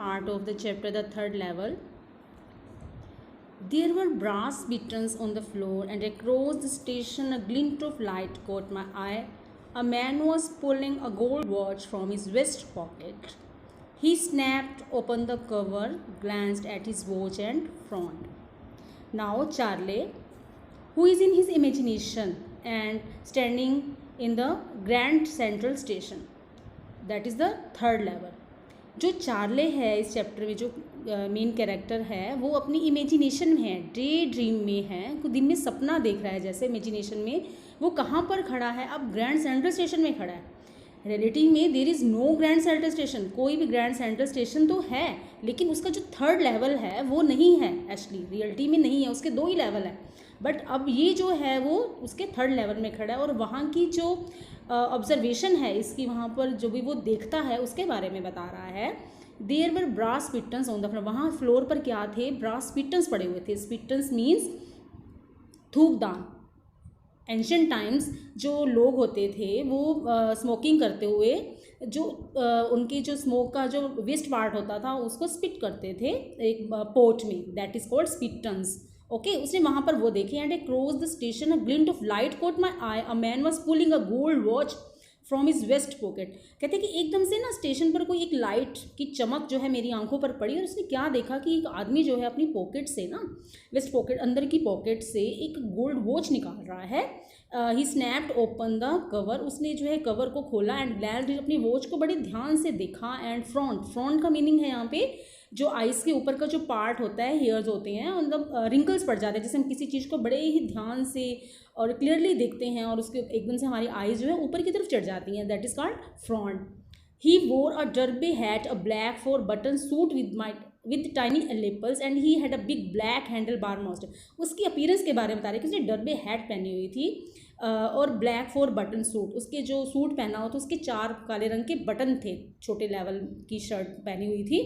part of the chapter, the third level. There were brass buttons on the floor, and across the station a glint of light caught my eye. A man was pulling a gold watch from his vest pocket. He snapped open the cover, glanced at his watch, and frowned. Now Charlie, who is in his imagination and standing in the Grand Central Station, that is the third level. जो Charlie है इस chapter में, जो main character है, वो अपनी imagination में है, डे ड्रीम में है, को दिन में सपना देख रहा है जैसे इमेजिनेशन में। वो कहाँ पर खड़ा है? अब ग्रैंड सेंट्रल स्टेशन में खड़ा है। रियलिटी में there is no Grand Central Station, कोई भी ग्रैंड सेंट्रल स्टेशन तो है लेकिन उसका जो थर्ड लेवल है वो नहीं है, एक्चुअली रियलिटी में नहीं है, उसके 2 ही लेवल है। बट अब ये जो है वो उसके थर्ड लेवल में खड़ा है और वहाँ की जो ऑब्जर्वेशन है इसकी, वहाँ पर जो भी वो देखता है उसके बारे में बता रहा है। There were brass spittoons on the floor, वहाँ फ्लोर पर क्या थे? ब्रास पिटन्स पड़े हुए थे। पिटन्स मीन्स थूकदान। एंशियंट टाइम्स जो लोग होते थे वो स्मोकिंग करते हुए जो उनके जो स्मोक का जो वेस्ट पार्ट होता था उसको स्पिट करते थे एक पोट में, that is called spittoons. Okay, उसने वहाँ पर वो देखे। And across the station a glint of light caught my eye, a man was pulling a gold watch from his vest pocket. कहते हैं कि एकदम से ना स्टेशन पर कोई एक लाइट की चमक जो है मेरी आंखों पर पड़ी और उसने क्या देखा कि एक आदमी जो है अपनी पॉकेट से ना, वेस्ट पॉकेट अंदर की पॉकेट से एक गोल्ड वॉच निकाल रहा है। ही स्नैप्ड ओपन द कवर, उसने जो है कवर को खोला एंड ग्लैंस्ड, अपनी वॉच को बड़े ध्यान से देखा। एंड फ्रॉन्ट का मीनिंग है यहाँ पे जो आइज़ के ऊपर का जो पार्ट होता है, हेयर्स होते हैं, मतलब रिंकल्स पड़ जाते हैं, जैसे हम किसी चीज़ को बड़े ही ध्यान से और क्लियरली देखते हैं और उसके एकदम से हमारी आइज़ जो है ऊपर की तरफ चढ़ जाती हैं, that is called front. He wore a derby hat, a black 4 button suit with tiny lapels and he had a big black handlebar moustache. उसकी अपीयरेंस के बारे में बता रहे कि उसने डर्बे हैट पहनी हुई थी और ब्लैक 4 बटन सूट, उसके जो सूट पहना हो तो उसके 4 काले रंग के बटन थे, छोटे लेवल की शर्ट पहनी हुई थी।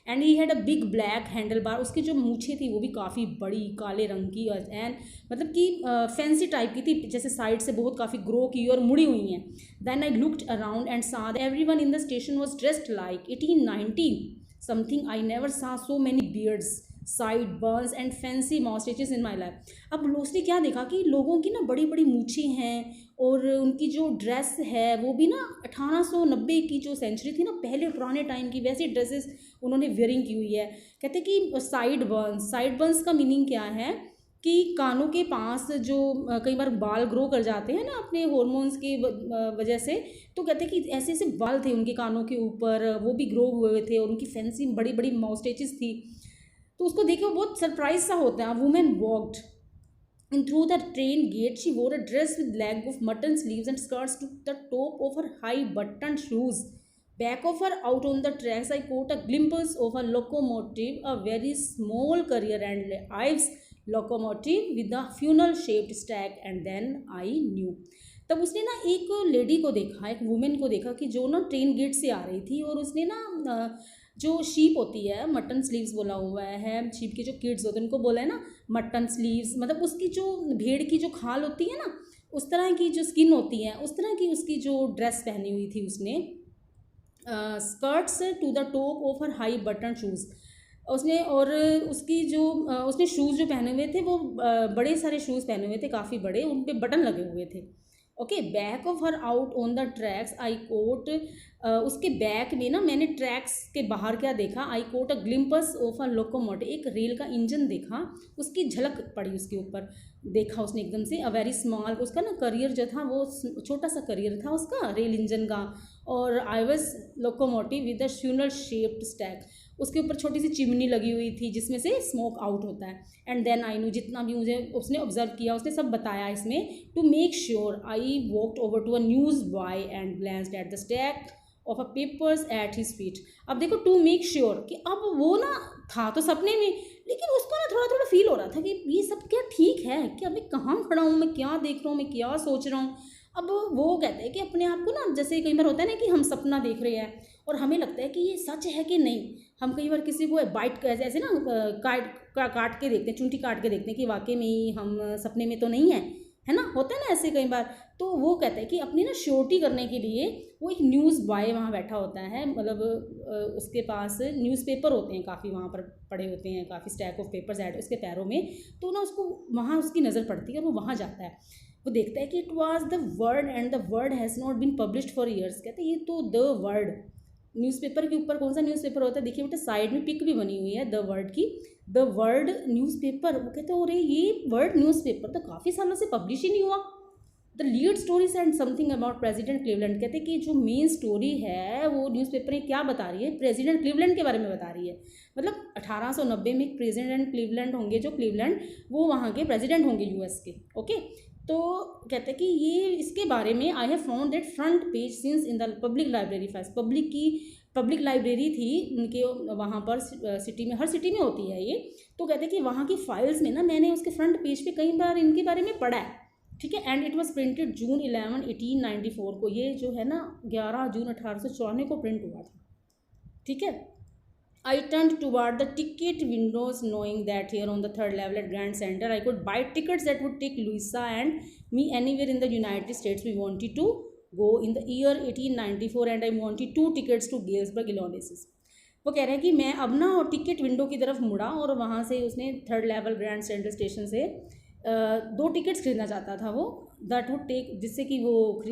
And he had a big black handle bar, उसकी जो मूछें थी वो भी काफ़ी बड़ी काले रंग की एंड मतलब कि फैंसी टाइप की थी, जैसे साइड से बहुत काफ़ी ग्रो की और मुड़ी हुई हैं। Then I looked around and saw that everyone in the station was dressed like 1819 something. I never saw so many beards, sideburns and fancy mustaches in my life. अब उसने क्या देखा कि लोगों की ना बड़ी बड़ी मूछें हैं और उनकी जो ड्रेस है वो भी ना 1890 की जो सेंचुरी थी ना, पहले पुराने टाइम की वैसी ड्रेसेस उन्होंने वेयरिंग की हुई है। कहते कि साइड बर्न्स का मीनिंग क्या है कि कानों के पास जो कई बार बाल ग्रो कर जाते हैं ना अपने हॉर्मोन्स की वजह से, तो कहते हैं कि ऐसे ऐसे बाल थे उनके कानों के ऊपर, वो भी ग्रो हुए थे और उनकी फैंसी बड़ी बड़ी माउस्टेचेस थी। तो उसको देखे वो बहुत सरप्राइज सा होता है। Women walked in through the train gate, she wore a dress with leg of mutton sleeves and skirts to the top of her high button shoes. Back of her out on the tracks, I caught a glimpse of a locomotive, a very small carrier and Ives locomotive with a funnel shaped stack, and then I knew. तब उसने ना एक lady को देखा, एक women को देखा कि जो ना ट्रेन गेट से आ रही थी और उसने ना जो शीप होती है, मटन स्लीव्स बोला हुआ है, शीप के जो किड्स होते हैं उनको बोला है ना मटन स्लीव्स, मतलब उसकी जो भेड़ की जो खाल होती है ना उस तरह की जो स्किन होती है उस तरह की उसकी जो ड्रेस पहनी हुई थी उसने। Skirts to the top of her high button shoes उसने, और उसकी जो उसने शूज़ जो पहने हुए थे वो बड़े सारे शूज़ पहने हुए थे, काफ़ी बड़े, उन पे बटन लगे हुए थे। Okay, back of her out on the tracks I caught, उसके बैक में ना मैंने ट्रैक्स के बाहर क्या देखा, I caught a glimpse of a locomotive, एक रेल का इंजन देखा, उसकी झलक पड़ी उसके ऊपर, देखा उसने एकदम से। अ वेरी स्मॉल, उसका ना करियर जो था वो छोटा सा करियर था उसका रेल इंजन का। और I was locomotive with a funnel shaped stack, उसके ऊपर छोटी सी चिमनी लगी हुई थी जिसमें से स्मोक आउट होता है। एंड देन आई न्यू, जितना भी मुझे उसने ऑब्जर्व किया उसने सब बताया इसमें। To make sure I walked over to a news boy and glanced at the stack of a papers at his feet. अब देखो, टू मेक श्योर कि अब वो ना था तो सपने में, लेकिन उसको ना थोड़ा थोड़ा फील हो रहा था कि ये सब क्या ठीक है, कि मैं कहाँ खड़ा हूँ, मैं क्या देख रहा हूँ, मैं क्या सोच रहा हूँ। अब वो कहते हैं कि अपने आप को ना, जैसे कई बार होता है ना कि हम सपना देख रहे हैं और हमें लगता है कि ये सच है कि नहीं। हम कई बार किसी को बाइट ऐसे ना काट के देखते हैं, चूंटी काट के देखते हैं कि वाकई में ही हम सपने में तो नहीं है, है ना, होता है ना ऐसे कई बार। तो वो कहता है कि अपनी ना श्योरिटी करने के लिए वो एक न्यूज़ बॉय वहाँ बैठा होता है, मतलब उसके पास न्यूज़पेपर होते हैं काफ़ी, वहाँ पर पड़े होते हैं काफ़ी स्टैक ऑफ पेपर्स ऐड उसके पैरों में। तो ना उसको वहाँ उसकी नज़र पड़ती है और वो वहाँ जाता है, वो देखता है कि it was the World and the World has not been published for years. कहते हैं ये तो द वर्ड, न्यूज़पेपर के ऊपर कौन सा न्यूज़पेपर होता है, देखिए बेटा साइड में पिक भी बनी हुई है द वर्ड की, द वर्ड न्यूज़पेपर। वो कहते हैं अरे ये वर्ड न्यूज़पेपर तो काफ़ी सालों से पब्लिश ही नहीं हुआ। The lead stories and something about president Cleveland. कहते हैं कि जो मेन स्टोरी है वो न्यूज़पेपर में क्या बता रही है, प्रेसिडेंट क्लीवलैंड के बारे में बता रही है। मतलब 1890 में एक प्रेसिडेंट क्लीवलैंड होंगे, जो क्लीवलैंड वो वहाँ के प्रेसिडेंट होंगे यूएस के। ओके, तो कहते हैं कि ये इसके बारे में I have found that front page since in the public library files. Public library थी उनके वहाँ पर सिटी में, हर सिटी में होती है ये। तो कहते हैं कि वहाँ की फाइल्स में ना मैंने उसके फ्रंट पेज पे कई बार इनके बारे में पढ़ा है, ठीक है। एंड इट वॉज प्रिंटेड जून 11, 1894 को, ये जो है ना 11 जून 1894 को प्रिंट हुआ था, ठीक है। I turned toward the ticket windows, knowing that here on the third level at Grand Center, I could buy tickets that would take Louisa and me anywhere in the United States we wanted to go in the year 1894, and I wanted 2 tickets to Galesburg, Illinois. वो कह रहे हैं कि मैं अब ना ticket window की तरफ मुड़ा और वहाँ से उसने third level grand Central station से 2 टिकट्स खरीदना चाहता था वो, दैट वुड टेक, जिससे कि वो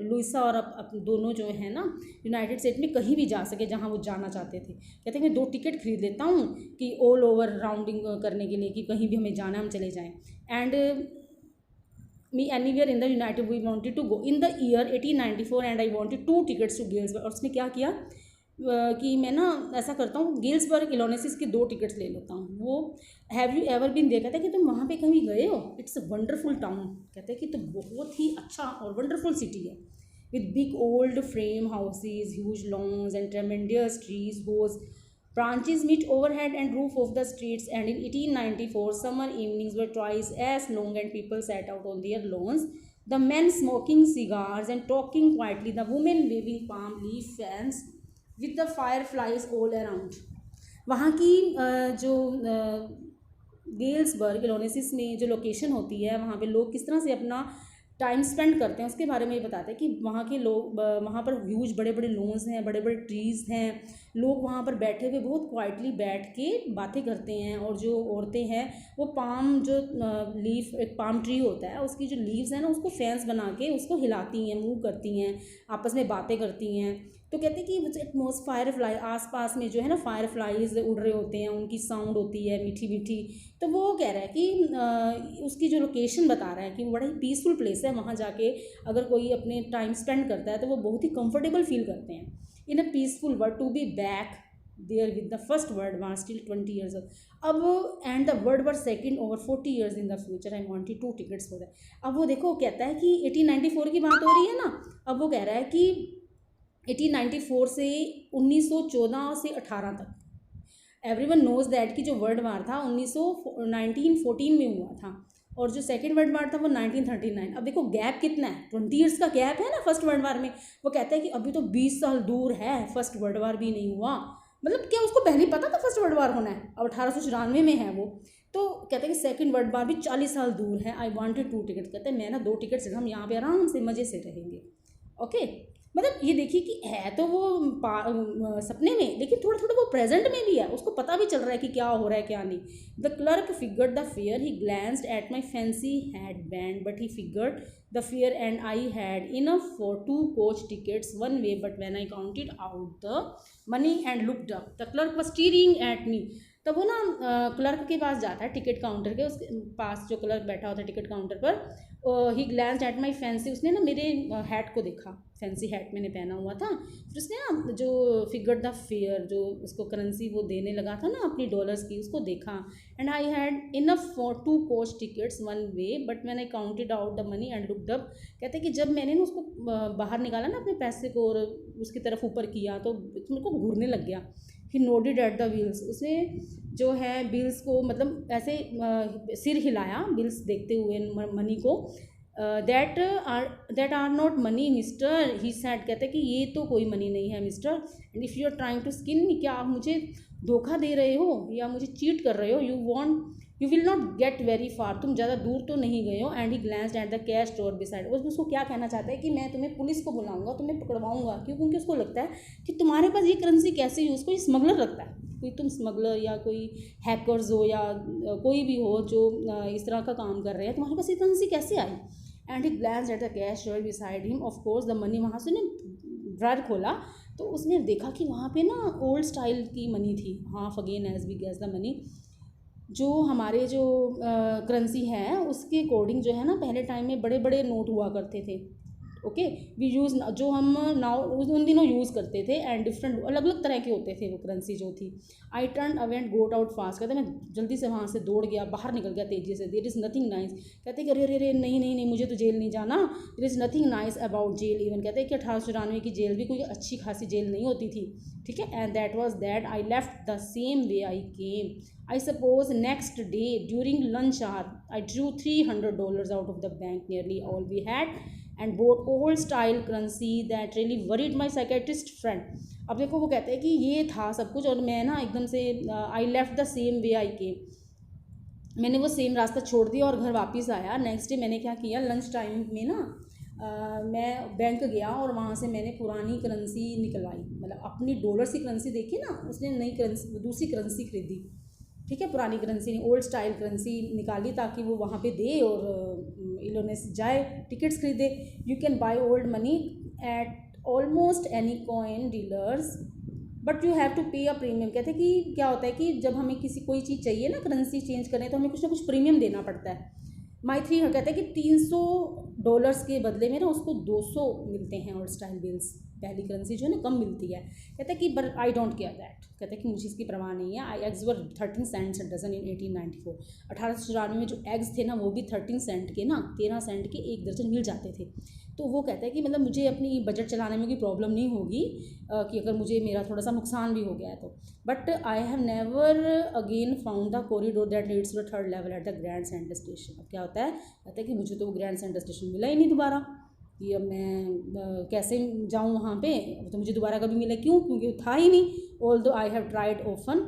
लुइसा और अब दोनों जो है ना यूनाइटेड स्टेट में कहीं भी जा सके जहाँ वो जाना चाहते थे। कहते हैं मैं 2 टिकट खरीद लेता हूँ कि ऑल ओवर राउंडिंग करने के लिए, कि कहीं भी हमें जाना हम चले जाएँ। And me anywhere in the United we wanted to go in the year 1894 and I wanted 2 tickets to Galesburg. और उसने क्या किया कि मैं ना ऐसा करता हूँ गेल्सबर्ग इलोनेसिस के 2 टिकट्स ले लेता हूँ। वो हैव यू एवर बीन, देखा था कि तुम वहाँ पे कभी गए हो, इट्स अ वंडरफुल टाउन। कहते हैं कि तो बहुत ही अच्छा और वंडरफुल सिटी है, with big old frame houses, huge loans and tremendous trees whose branches meet overhead and roof of the streets. And in 1894 summer evenings were twice as long and people sat out on their lawns, the men smoking cigars and talking quietly, the women waving palm leaf fans with the fireflies all around. वहाँ की जो Galesburg इलोनेसिस में जो location होती है, वहाँ पे लोग किस तरह से अपना टाइम स्पेंड करते हैं उसके बारे में ये बताते हैं कि वहाँ के लोग, वहाँ पर ह्यूज बड़े बड़े लॉन्स हैं, बड़े बड़े ट्रीज़ हैं, लोग वहाँ पर बैठे हुए बहुत क्वाइटली बैठ के बातें करते हैं। और जो औरतें हैं वो पाम, जो लीफ, एक पाम ट्री होता है उसकी जो लीव्स हैं ना उसको फैंस बना के उसको हिलाती हैं, मूव करती हैं, आपस में बातें करती हैं। तो कहते हैं कि एटमोस्ट फायरफ्लाई, आसपास में जो है ना फायरफ्लाइज उड़ रहे होते हैं, उनकी साउंड होती है मीठी मीठी। तो वो कह रहा है कि उसकी जो लोकेशन बता रहा है कि बड़ा ही पीसफुल प्लेस है, वहाँ जाके अगर कोई अपने टाइम स्पेंड करता है तो वो बहुत ही कंफर्टेबल फील करते हैं। In a peaceful world to be back there with the first world was still 20 years अब, and the world were second over 40 years in the future, I wanted 2 tickets for that. अब वो देखो कहता है कि 1894 की बात हो रही है ना, अब वो कह रहा है कि 1894 से 1914 से 18 तक, एवरीवन नोज दैट कि जो वर्ल्ड वार था 1914 में हुआ था और जो सेकेंड वर्ल्ड वार था वो 1939। अब देखो गैप कितना है, 20 years का गैप है ना फर्स्ट वर्ल्ड वार में। वो कहता है कि अभी तो 20 साल दूर है, फर्स्ट वर्ल्ड वार भी नहीं हुआ। मतलब क्या उसको पहले ही पता था फर्स्ट वर्ल्ड वार होना है, अब 1894 में है वो। तो कहते हैं कि सेकंड वर्ल्ड वार भी 40 साल दूर है, आई वांटेड 2 tickets। कहते हैं मैं ना 2 tickets, हम यहाँ पे आराम से मज़े से रहेंगे। ओके, मतलब ये देखिए कि है तो वो सपने में, लेकिन थोड़ा थोड़ा वो प्रेजेंट में भी है, उसको पता भी चल रहा है कि क्या हो रहा है क्या नहीं। The clerk figured the fare, he glanced at my fancy headband, but he figured the fare and I had enough for 2 coach tickets one way, but when I counted out the money and looked up, the clerk was staring at me। तब वो ना clerk के पास जाता है, ticket counter के उसके पास जो clerk बैठा होता है टिकट काउंटर पर। ही ग्लैंस्ड एट माई फैंसी, उसने ना मेरे हैट को देखा, फैंसी हैट मैंने पहना हुआ था। फिर उसने ना जो फिगर द फेयर, जो उसको करेंसी वो देने लगा था ना अपनी डॉलर्स की, उसको देखा। And I had enough for 2 coach tickets one way, but when I counted out the money and looked up, कहते हैं कि जब मैंने ना उसको बाहर निकाला ना अपने पैसे को और उसकी तरफ ऊपर किया तो मेरे को घूरने लग गया। ही नोडेड एट द बिल्स, उसने जो है बिल्स को मतलब ऐसे सिर हिलाया बिल्स देखते हुए मनी को। That are not money mister, he said, कहते हैं कि ये तो कोई मनी नहीं है mister, and if you are trying to skin me, क्या आप मुझे धोखा दे रहे हो या मुझे चीट कर रहे हो, you will not get very far, तुम ज़्यादा दूर तो नहीं गए हो। And he glanced at the cash drawer beside, उसको क्या कहना चाहता है कि मैं तुम्हें पुलिस को बुलाऊंगा, तुम्हें पकड़वाऊंगा, क्यों? क्योंकि उसको लगता है कि तुम्हारे पास ये करेंसी कैसे यूज़, कोई स्मगलर लगता है, कोई तुम स्मगलर या कोई हैकर्स हो या कोई भी हो जो इस तरह का काम कर रहे हैं, तुम्हारे पास ये करेंसी कैसे आई? And he glanced at the cash drawer beside him, of course the money, वहाँ से ने ड्रायर खोला तो उसने देखा कि वहाँ पे ना ओल्ड स्टाइल की मनी थी, half again as big as the money. जो हमारे जो करेंसी है उसके अकॉर्डिंग जो है ना, पहले टाइम में बड़े बड़े नोट हुआ करते थे, ओके, वी यूज़, जो हम नाउ उन दिनों यूज़ करते थे, एंड डिफरेंट अलग अलग तरह के होते थे वो करेंसी जो थी। I turn away and got out fast, कहते मैं जल्दी से वहाँ से दौड़ गया, बाहर निकल गया तेज़ी से। देयर इज़ नथिंग नाइस, कहते कि अरे अरे अरे नहीं नहीं नहीं, मुझे तो जेल नहीं जाना। There is nothing nice about jail even, कहते हैं कि 1894 की जेल भी कोई अच्छी खासी जेल नहीं होती थी, ठीक है। And that was that I left the same way I came, I suppose next day during lunch hour I drew $300 out of the bank, nearly all we had, and bought old style currency that really worried my psychiatrist friend। अब देखो वो कहते हैं कि ये था सब कुछ और मैं ना एकदम से I left the same way I came, मैंने वो सेम रास्ता छोड़ दिया और घर वापस आया। नेक्स्ट डे मैंने क्या किया, लंच टाइम में ना मैं बैंक गया और वहाँ से मैंने पुरानी करेंसी निकलवाई, मतलब अपनी डॉलर की करेंसी देखी ना, उसने नई करेंसी दूसरी करेंसी खरीदी, ठीक है, पुरानी करेंसी ने ओल्ड स्टाइल करेंसी निकाली ताकि वो वहाँ पे दे और इन्होंने जाए टिकट्स खरीदे। You can buy old money at almost any coin dealers but you have to pay a premium, कहते हैं कि क्या होता है कि जब हमें कोई चीज़ चाहिए ना करेंसी चेंज करें तो हमें कुछ ना कुछ प्रीमियम देना पड़ता है। माई थ्री कहते हैं कि $300 के बदले में ना उसको 200 मिलते हैं ओल्ड स्टाइल बिल्स, पहली करेंसी जो है ना कम मिलती है। कहते हैं कि but I don't care that, कहते हैं कि मुझे इसकी परवाह नहीं है। I eggs were 13 cents a dozen in 1894, 1894 में जो एग्स थे ना वो भी 13 सेंट के ना, 13 सेंट के एक दर्जन मिल जाते थे। तो वो कहता है कि मतलब मुझे अपनी बजट चलाने में कोई प्रॉब्लम नहीं होगी कि अगर मुझे मेरा थोड़ा सा नुकसान भी हो गया है तो। But I have never again found the corridor that leads to the third level at the Grand Center Station. अब क्या होता है, कहता है कि मुझे तो वो ग्रैंड सेंटर स्टेशन मिला ही नहीं दोबारा, कि अब मैं कैसे जाऊँ वहाँ पे, तो मुझे दोबारा कभी मिला क्यों, क्योंकि था ही नहीं। Although I have tried often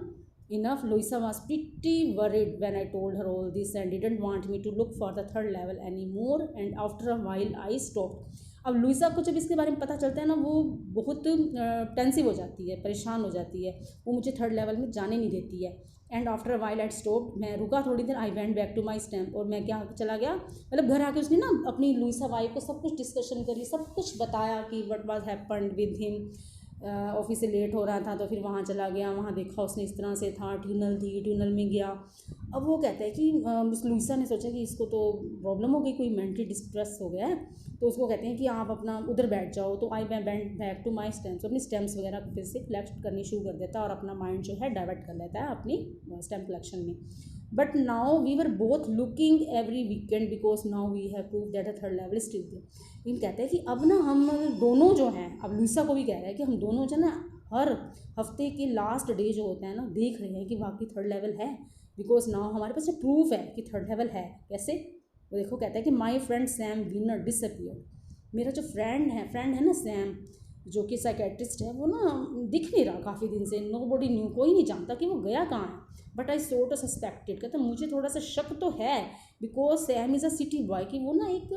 enough, Louisa was pretty worried when I told her all this and didn't want me to look for the third level anymore, and after a while I stopped। अब Luisa को जब इसके बारे में पता चलता है ना वो बहुत टेंसिव हो जाती है, परेशान हो जाती है, वो मुझे थर्ड लेवल में जाने नहीं देती है। And after a while I stop, मैं रुका थोड़ी देर, I went back to my stamp, और मैं क्या चला गया, मतलब घर आके उसने ना अपनी लुइसा वाइफ को सब कुछ डिस्कशन करी, सब कुछ बताया कि what was happened with him. Office से लेट हो रहा था तो फिर वहाँ चला गया, वहाँ देखा उसने इस तरह से था, ट्यूनल थी, ट्यूनल में गया। अब वो कहता है कि मिस लुइसा ने सोचा कि इसको तो प्रॉब्लम हो गई, कोई मेंटली डिस्ट्रेस हो गया है, तो उसको कहते हैं कि आप अपना उधर बैठ जाओ। तो I went back to my stamps, अपनी स्टैम्प्स वगैरह फिर से कलेक्ट करनी शुरू कर देता है और अपना माइंड जो है डाइवर्ट कर लेता है अपनी स्टैम्प कलेक्शन में। But now we were both looking every weekend because now we have prove that the third level is still there. लेकिन कहते हैं कि अब ना हम दोनों जो हैं, अब लुइसा को भी कह रहा है कि हम दोनों जो ना हर हफ्ते के लास्ट डे जो होता है ना देख रहे हैं कि वाकई थर्ड लेवल है, बिकॉज नाउ हमारे पास प्रूफ है कि थर्ड लेवल है। कैसे, वो देखो, कहता है कि my friend Sam winner disappear, मेरा जो फ्रेंड है ना सैम, जो कि साइकेट्रिस्ट है, वो ना दिख नहीं रहा काफ़ी दिन से, नो बॉडी न्यू, कोई नहीं जानता कि वो गया कहाँ है। But I sort of suspected, कहता मुझे थोड़ा सा शक तो है, because Sam is a city boy, कि वो ना एक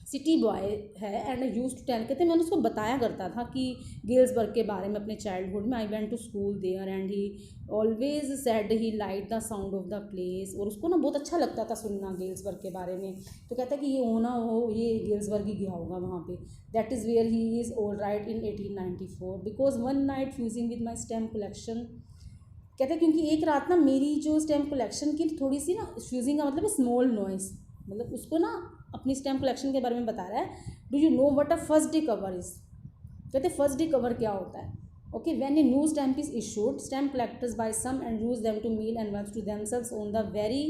सिटी बॉय है। And I use to tell, कहते मैंने उसको बताया करता था कि गेल्सबर्ग के बारे में अपने चाइल्डहुड में। I went to school there and he always said he like the sound of the place, और उसको ना बहुत अच्छा लगता था सुनना गेल्सबर्ग के बारे में। तो कहता है कि ये होना हो, ये गेल्सबर्ग ही गया होगा वहाँ पे, that is where he is all right in 1894 because one night fussing with my stamp collection. कहते हैं क्योंकि एक रात ना मेरी जो स्टैम्प कलेक्शन की थोड़ी सी ना, फ्यूजिंग का मतलब स्मॉल नॉइस, मतलब उसको ना अपनी स्टैम्प कलेक्शन के बारे में बता रहा है। Do you know what a first day cover is, कहते फर्स्ट डे कवर क्या होता है। Okay, when a new stamp is issued, stamp collectors buy some and use them to mail envelopes to themselves on the very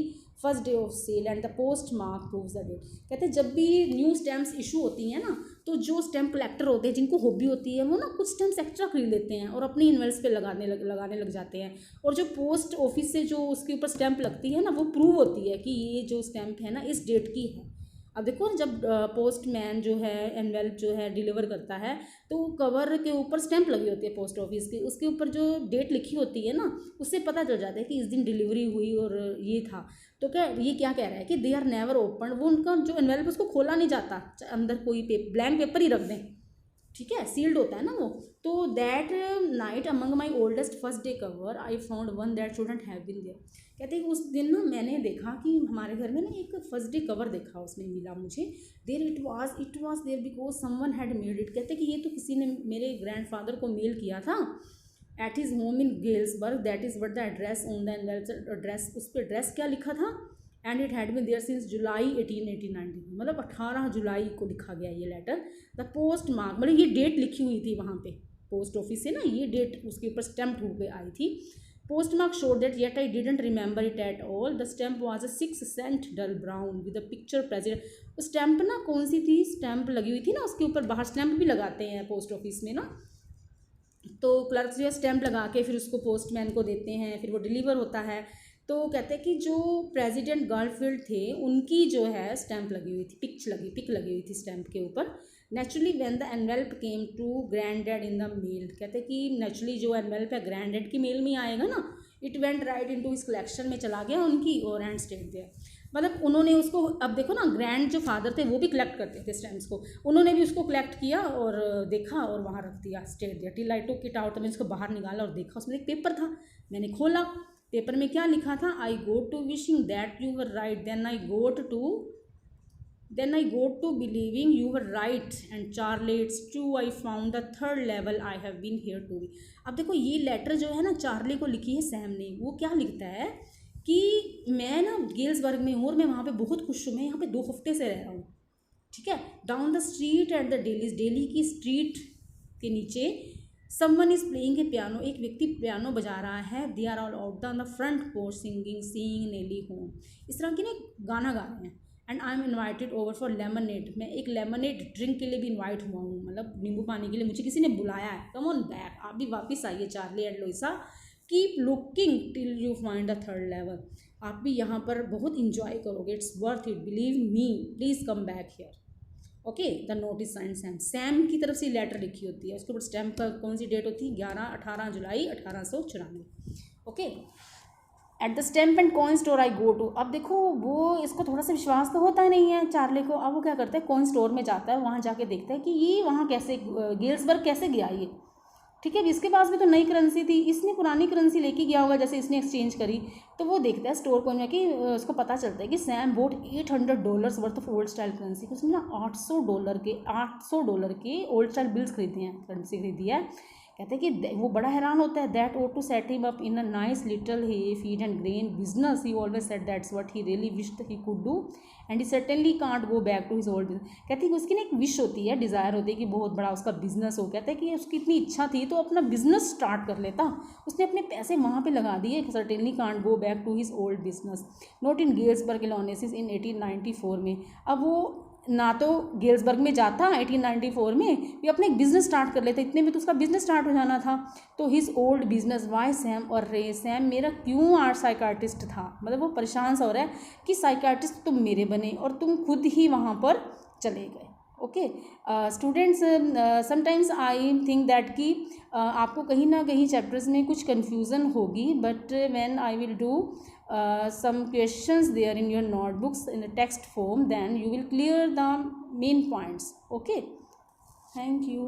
first day of sale and the post mark proves the date. कहते हैं जब भी new stamps issue होती हैं ना, तो जो stamp collector होते हैं जिनको हॉबी होती है वो ना कुछ स्टैम्प्स एक्स्ट्रा खरीद लेते हैं और अपनी इन्वेल्स पे लगाने लग जाते हैं। और जो पोस्ट ऑफिस से जो उसके ऊपर स्टैम्प लगती है ना, वो प्रूव होती है कि ये जो स्टैम्प है ना इस डेट की है। अब देखो जब पोस्टमैन जो है एनवेल्प जो है डिलीवर करता है तो कवर के ऊपर स्टैंप लगी होती है पोस्ट ऑफिस की, उसके ऊपर जो डेट लिखी होती है ना उससे पता चल जाता है कि इस दिन डिलीवरी हुई और ये था। तो क्या ये क्या कह रहा है कि दे आर नेवर ओपन, वो उनका जो एनवेल्प उसको खोला नहीं जाता, अंदर कोई ब्लैंक पेपर ही रख दें, ठीक है, सील्ड होता है ना वो। तो that night among my oldest first day cover I found one that shouldn't have been there. कहते हैं कि उस दिन ना मैंने देखा कि हमारे घर में ना एक फर्स्ट डे कवर देखा, उसमें मिला मुझे, there it was there because someone had made it. कहते हैं कि ये तो किसी ने मेरे ग्रैंडफादर को मेल किया था at his home in Galesburg, that is what the address on the address, उस पर एड्रेस क्या लिखा था, and it had been there since July 1890, मतलब 18 जुलाई को लिखा गया ये लेटर। द पोस्ट मार्क, मतलब ये डेट लिखी हुई थी वहाँ पे पोस्ट ऑफिस से ना, ये डेट उसके ऊपर स्टैम्प हो के आई थी। Postmark showed that yet I didn't remember it at all, the stamp was a 6 cent dull brown with a picture president. Stamp ना कौन सी थी, स्टैम्प लगी हुई थी ना उसके ऊपर, बाहर स्टैम्प भी लगाते हैं पोस्ट ऑफिस में ना, तो क्लर्क जो है स्टैम्प लगा के फिर उसको पोस्टमैन को देते हैं, फिर वो डिलीवर होता है। तो कहते हैं कि जो प्रेसिडेंट गर्लफील्ड थे उनकी जो है स्टैम्प लगी हुई थी, पिक लगी हुई थी स्टैम्प के ऊपर। Naturally when the envelope came to granddad in the mail, कहते हैं कि नेचुरली जो एनवेल्प है ग्रैंड डैड की मेल में आएगा ना, it went right into his collection में चला गया उनकी, और एंड स्टेट देयर, मतलब उन्होंने उसको, अब देखो ना ग्रैंड जो फादर थे वो भी कलेक्ट करते थे स्टैम्प्स को, उन्होंने भी उसको कलेक्ट किया और देखा और वहाँ रख दिया, स्टेट दिया, till I took it out. मैंने उसको बाहर निकाला और देखा उसमें एक पेपर था, मैंने खोला, पेपर में क्या लिखा था, I go to wishing that you were right, then I go to believing you were right, and Charlie it's true I found the third level I have been here to be. अब देखो ये letter जो है ना Charlie को लिखी है Sam ने, वो क्या लिखता है कि मैं ना गेल्सबर्ग में हूँ और मैं वहाँ पे बहुत खुश हूँ, मैं यहाँ पे 2 हफ्ते से रह रहा हूँ, ठीक है। Down the street at the Daly की स्ट्रीट के नीचे someone is playing a piano, एक व्यक्ति पियानो बजा रहा है, they are all out on the front porch singing Nellie home, इस तरह की ना गाना गा रहे हैं। And I am invited over for lemonade, मैं एक लेमनेड ड्रिंक के लिए भी इन्वाइट हुआ हूँ, मतलब नींबू पानी के लिए मुझे किसी ने बुलाया है, कम ऑन बैक, आप भी वापस आइए Charlie and लोइसा, keep looking till you find the third level, आप भी यहाँ पर बहुत इंजॉय करोगे, it's worth it, believe me, please come back here, okay. The note is sine Sam, Sam की तरफ से लेटर लिखी होती है, उसके ऊपर स्टैम्प का कौन सी डेट होती है, 18 जुलाई 1894, okay. At the stamp and coin store I go to, अब देखो वो इसको थोड़ा सा विश्वास तो होता नहीं है चार्ली को, अब वो क्या करता है कॉइन स्टोर में जाता है, वहाँ जाके देखता है कि ये वहाँ कैसे गेल्सबर्ग कैसे गया ये, ठीक है। इसके पास भी तो नई करेंसी थी, इसने पुरानी करेंसी लेके गया होगा जैसे इसने एक्सचेंज करी, तो वो देखता है स्टोर को में कि उसको पता चलता है कि Sam boat $800 worth of old style currency, उसने ना $800 के ओल्ड स्टाइल बिल्स खरीदे हैं, करेंसी खरीदी है। कहते हैं कि वो बड़ा हैरान होता है, that ought to set him up in a nice little hay feed and grain business, he always said that's what he really wished he could do and he certainly can't go back to his old business. कहते हैं कि उसकी ना एक wish होती है, desire होती है कि बहुत बड़ा उसका बिजनेस हो, कहते हैं कि उसकी इतनी इच्छा थी तो अपना बिजनेस स्टार्ट कर लेता, उसने अपने पैसे वहाँ पे लगा दिए, certainly can't go back to his old business, not in Galesburg Illinois in 1894 में। अब वो ना तो गेल्सबर्ग में जाता 1894 में, भी अपने एक बिज़नेस स्टार्ट कर लेता, इतने में तो उसका बिजनेस स्टार्ट हो जाना था। तो his old business, why Sam और रे, सैम मेरा क्यों आर्ट साइकार्टिस्ट था, मतलब वो परेशान सा हो रहा है कि साइकार्टिस्ट तुम मेरे बने और तुम खुद ही वहाँ पर चले गए, okay. Students sometimes I think that कि आपको कहीं ना कहीं चैप्टर्स में कुछ कन्फ्यूज़न होगी, but when I will do some questions there in your notebooks in the text form, then you will clear the main points, okay. Thank you.